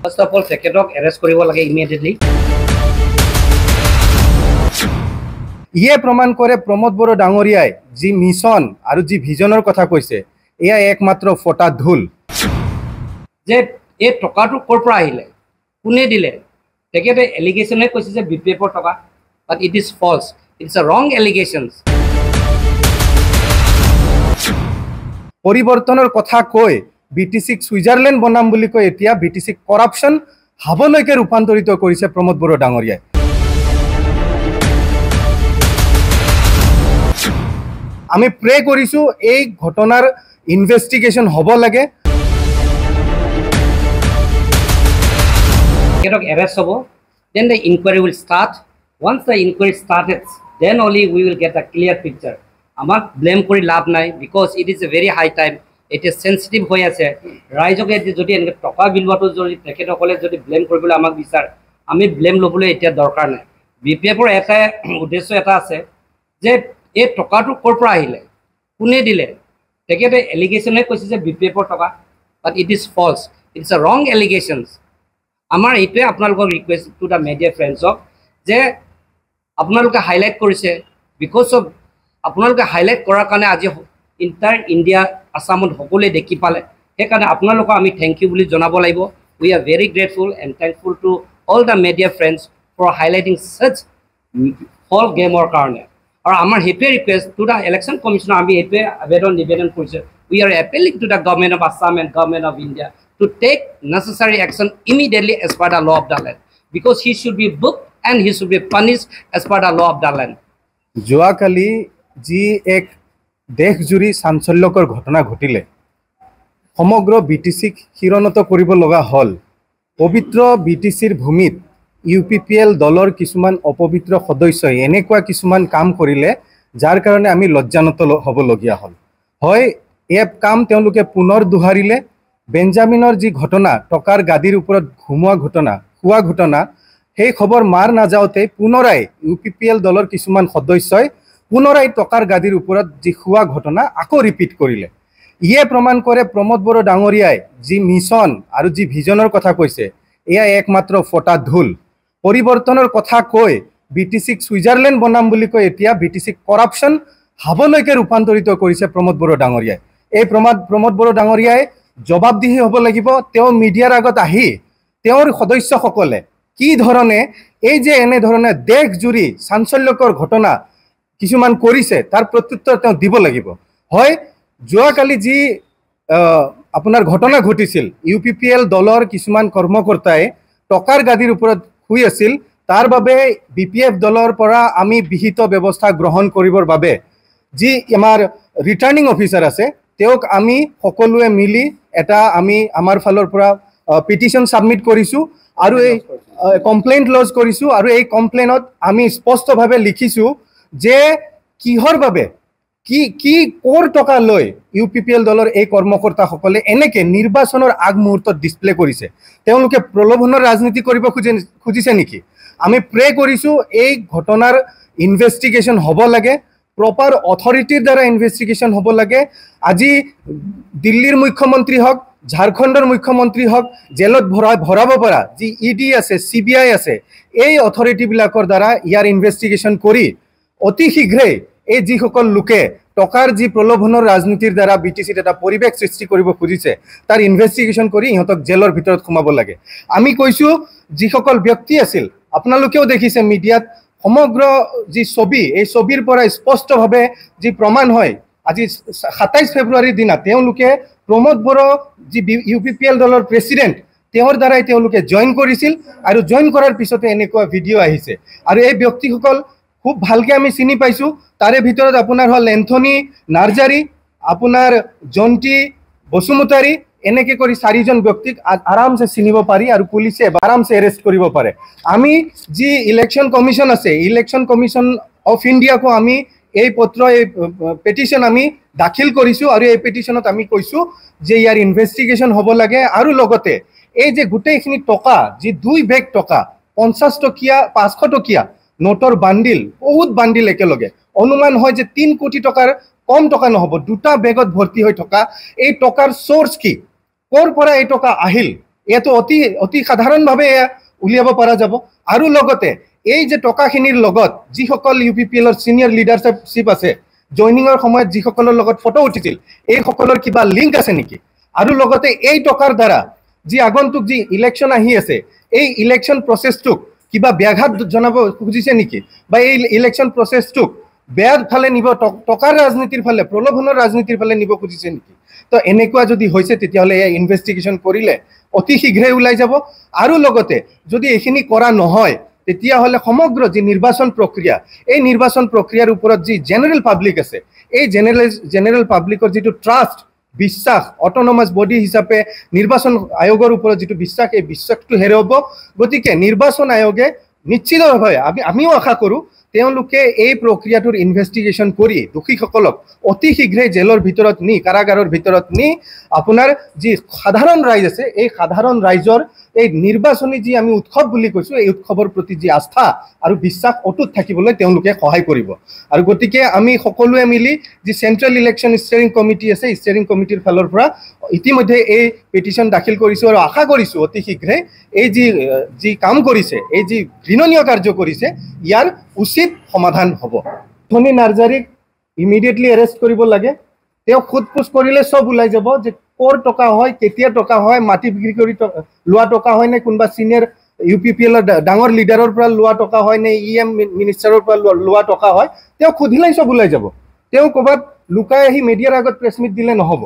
First of all, তেখেতক arrest কৰিব লাগে immediately. ইয়ে প্ৰমাণ কৰে প্ৰমোদ বড়ো ডাঙৰীয়াই যি মিছন আৰু যি ভিজনৰ কথা কৈছে এয়া একমাত্ৰ ফটা ধুল যে এই টকাটো ক'ৰ পৰা আহিলে কোনে দিলে তেখেতে এলিগেশ্যনে কৈছে যে বিপিএফৰ টকা but it is false. It's a wrong allegations. পৰিৱৰ্তনৰ কথা কৈ বিটিসিক সুইজাৰলেণ্ড বনাম বুলি কৈ এতিয়া বিটিসিক কৰাপশন হাবলৈকে ৰূপান্তৰিত কৰিছে প্ৰমোদ বড়ো ডাঙৰীয়াই আমি প্ৰে কৰিছো এই ঘটনাৰ ইনভেষ্টিগেশ্যন হ'ব লাগে তেখেতক arrest হ'ব then the inquiry will start. Once the inquiry started, then only we will get a clear picture. Amak blame kori labh nai because it is a very high time. It is sensitive hoi ase. Raijoke jodi enke toka bilwato jodi tekhetokole jodi blame koribole amak bisar. Ami blame lobole etia dorkar nai. BPF or eta uddesho eta ase je ei toka tu kor pora ahile kune dile tekhete allegation e koise je BPF or toka but it is false. It's a wrong allegations. Amar etue apnalok request to the media friends of je আপোনালোকে highlight কৰিছে because of আপোনালোকে highlight কৰাৰ কাৰণে আজি inter India আসামত সকলোৱে দেখি পালে সেইকাৰণে আপোনালোকক আমি থেংক ইউ বুলি জনাব লাগিব we are very grateful and thankful to all the media friends for highlighting such হল গেমৰ কাৰণে আৰু আমাৰ সেইটোৱে request to the election commissioner আমি এইটোৱে নিবেদন কৰিছোঁ we are appealing to the government of Assam and government of India to take necessary action immediately as per the law of the land because he should be book and he should be punished as per the law of the land. যোৱাকালি যি এক দেশজুৰি চাঞ্চল্যকৰ ঘটনা ঘটিলে সমগ্ৰ বিটিসিক শিৰণত কৰিব লগা হল পবিত্ৰ বিটিসিৰ ভূমিত ইউপিপিএল দলৰ কিছুমান অপবিত্ৰ সদস্যই এনেকুৱা কিছুমান কাম কৰিলে যাৰ কাৰণে আমি লজ্জানত হ'বলগীয়া হল হয় এই কাম তেওঁলোকে পুনৰ দুহাৰিলে বেঞ্জামিনৰ যি ঘটনা টকাৰ গাদীৰ ওপৰত ঘুমোৱা ঘটনা খোৱা ঘটনা সেই খবৰ মাৰ নাযাওতে পুনৰাই ইউপিপিএল দলৰ কিছুমান সদস্যই পুনৰাই টকাৰ গাদীৰ ওপৰত যি খোৱা ঘটনা আকৌ ৰিপিট কৰিলে ইয়ে প্ৰমাণ কৰে প্ৰমোদ বড়ো ডাঙৰীয়াই যি মিছন আৰু যি ভিজনৰ কথা কৈছে এয়া একমাত্ৰ ফটা ধুল পৰিৱৰ্তনৰ কথা কৈ বিটিসিক সুইজাৰলেণ্ড বনাম বুলি কৈ এতিয়া বিটিসিক কৰাপশন হাবলৈকে ৰূপান্তৰিত কৰিছে প্ৰমোদ বড়ো ডাঙৰীয়াই এই প্ৰমোদ বড়ো ডাঙৰীয়াই জবাবদিহি হ'ব লাগিব তেওঁ মিডিয়াৰ আগত আহি তেওঁৰ সদস্যসকলে কি ধৰণে এই যে এনে ধৰণে দেশ জুৰি চাঞ্চল্যকৰ ঘটনা কিছুমান কৰিছে তাৰ প্ৰত্যুত্তৰ তেওঁ দিব লাগিব হয় যোৱাকালি যি আপোনাৰ ঘটনা ঘটিছিল ইউপিপিএল দলৰ কিছুমান কৰ্মকৰ্তাই টকাৰ গাদীৰ ওপৰত শুই আছিল তাৰ বাবে বিপিএফ দলৰ পৰা আমি বিহিত ব্যৱস্থা গ্ৰহণ কৰিবৰ বাবে যি আমাৰ ৰিটাৰ্নিং অফিচাৰ আছে তেওঁক আমি সকলোৱে মিলি এটা আমি আমাৰ ফালৰ পৰা পিটিশন সাবমিট কৰিছো আৰু এই কমপ্লেইন্ট লজ কৰিছো আৰু এই কমপ্লেইনত আমি স্পষ্টভাৱে লিখিছো যে কিহৰ বাবে কি কোৰ টকা লৈ ইউপিপিএল দলৰ এই কৰ্মকৰ্তাসকলে এনেকে নিৰ্বাচনৰ আগমুহূৰ্তত ডিসপ্লে কৰিছে তেওঁলোকে প্ৰলোভনৰ ৰাজনীতি কৰিব খুজিছে নেকি আমি প্ৰে কৰিছো এই ঘটনাৰ ইনভেষ্টিগেশ্যন হ'ব লাগে প্ৰপাৰ অথৰিটিৰ দ্বাৰা ইনভেষ্টিগেশ্যন হ'ব লাগে আজি দিল্লীৰ মুখ্যমন্ত্ৰী হওক ঝাৰখণ্ডৰ মুখ্যমন্ত্ৰী হওক জেলত ভৰাব পৰা যি ইডি আছে সিবিআই আছে এই অথৰিটিবিলাকৰ দ্বাৰা ইয়াৰ ইনভেষ্টিগেশ্যন কৰি অতি শীঘ্ৰে এই যিসকল লোকে টকাৰ যি প্ৰলোভনৰ ৰাজনীতিৰ দ্বাৰা বিটিসিত এটা পৰিৱেশ সৃষ্টি কৰিব খুজিছে তাৰ ইনভেষ্টিগেশ্যন কৰি ইহঁতক জেলৰ ভিতৰত সোমাব লাগে আমি কৈছো যিসকল ব্যক্তি আছিল আপোনালোকেও দেখিছে মিডিয়াত সমগ্ৰ যি ছবি এই ছবিৰ পৰা স্পষ্টভাৱে যি প্ৰমাণ হয় আজি 27 ফেব্ৰুৱাৰীৰ দিনা তেওঁলোকে প্ৰমোদ বড়ো যি ইউপিপিএল দলৰ প্ৰেসিডেন্ট তেওঁৰ দ্বাৰাই তেওঁলোকে জয়েন কৰিছিল আৰু জয়েন কৰাৰ পিছতে এনেকুৱা ভিডিঅ' আহিছে আৰু এই ব্যক্তিসকল খুব ভালকে আমি চিনি পাইছো তাৰে ভিতৰত আপোনাৰ হল এন্থনি নাৰ্জাৰী আপোনাৰ জন্টি বসুমতাৰী এনেকে কৰি চাৰিজন ব্যক্তিক আৰামসে চিনিব পাৰি আৰু পুলিচে আৰামসে এৰেষ্ট কৰিব পাৰে আমি যি ইলেকশ্যন কমিশ্যন আছে ইলেকশ্যন কমিশ্যন অফ ইণ্ডিয়াকো আমি এই পত্ৰ এই পেটিশন আমি দাখিল কৰিছো আৰু এই পেটিশনত আমি কৈছো যে ইয়াৰ ইনভেষ্টিগেশ্যন হ'ব লাগে আৰু লগতে এই যে গুটেইখিনি টকা যি 2 বেগ টকা 50 টকীয়া 500 টকীয়া নোটৰ বান্ডিল বহুত বান্ডিল একেলগে অনুমান হয় যে 3 কোটি টকাৰ কম টকা নহব দুটা বেগত ভৰ্তি হৈ থকা এই টকাৰ সোৰ্স কি কোৰ পৰা এই টকা আহিল এটো অতি অতি সাধাৰণভাৱে উলিয়াব পৰা যাব আৰু লগতে এই যে টকাখিনিৰ লগত যিসকল UPPL সিনিয়ৰ লিডাৰশ্বিপ আছে জয়নিঙৰ সময়ত যিসকলৰ লগত ফটো উঠিছিল এই সকলৰ কিবা লিংক আছে নেকি আৰু লগতে এই টকাৰ দ্বাৰা যি আগন্তুক যি ইলেকশ্যন আহি আছে এই ইলেকশ্যন প্ৰসেছটোক কিবা ব্যাঘাত জনাব খুজিছে নেকি বা এই ইলেকশ্যন প্ৰসেছটোক বেয়াৰ ফালে নিব টকাৰ ৰাজনীতিৰ ফালে প্ৰলোভনৰ ৰাজনীতিৰ ফালে নিব খুজিছে নেকি তো এনেকুৱা যদি হৈছে তেতিয়াহ'লে এই ইনভেষ্টিগেশ্যন কৰিলে অতি শীঘ্ৰে ওলাই যাব আৰু লগতে যদি এইখিনি কৰা নহয় তেতিয়াহ'লে সমগ্ৰ যি নিৰ্বাচন প্ৰক্ৰিয়া এই নিৰ্বাচন প্ৰক্ৰিয়াৰ ওপৰত যি জেনেৰেল পাব্লিক আছে এই জেনেৰেল পাব্লিকৰ যিটো ট্ৰাষ্ট বিশ্বাস অটোনমাস বডি হিচাপে নিৰ্বাচন আয়োগৰ ওপৰত যিটো বিশ্বাস এই বিশ্বাসটো হেৰাব গতিকে নিৰ্বাচন আয়োগে নিশ্চিতভাৱে আমিও আশা কৰোঁ তেওঁলোকে এই প্ৰক্ৰিয়াটোৰ ইনভেষ্টিগেশ্যন কৰি দোষীসকলক অতি শীঘ্ৰে জেলৰ ভিতৰত নি কাৰাগাৰৰ ভিতৰত নি আপোনাৰ যি সাধাৰণ ৰাইজ আছে এই সাধাৰণ ৰাইজৰ এই নিৰ্বাচনী যি আমি উৎসৱ বুলি কৈছোঁ এই উৎসৱৰ প্ৰতি যি আস্থা আৰু বিশ্বাস অটুট থাকিবলৈ তেওঁলোকে সহায় কৰিব আৰু গতিকে আমি সকলোৱে মিলি যি চেণ্ট্ৰেল ইলেকশ্যন ষ্টেৰিং কমিটি আছে ষ্টেৰিং কমিটিৰ ফালৰ পৰা ইতিমধ্যে এই পিটিশ্যন দাখিল কৰিছোঁ আৰু আশা কৰিছোঁ অতি শীঘ্ৰে এই যি কাম কৰিছে এই যি ঘৃণনীয় কাৰ্য কৰিছে ইয়াৰ উচিত সমাধান হ'ব ধনী নাৰ্জাৰীক ইমিডিয়েটলি এৰেষ্ট কৰিব লাগে তেওঁ খুদপুচ কৰিলে সব ওলাই যাব যে ক'ৰ টকা হয় কেতিয়া টকা হয় মাটি বিক্ৰী কৰি লোৱা টকা হয় নে কোনোবা সিনিয়ৰ UPPL ডাঙৰ লিডাৰৰ পৰা লোৱা টকা হয় নে EM মিনিষ্টাৰৰ পৰা লোৱা টকা হয় তেওঁ খুদিলাই সব ওলাই যাব তেওঁ ক'ৰবাত লুকাই আহি মিডিয়াৰ আগত প্ৰেছ মিট দিলে নহ'ব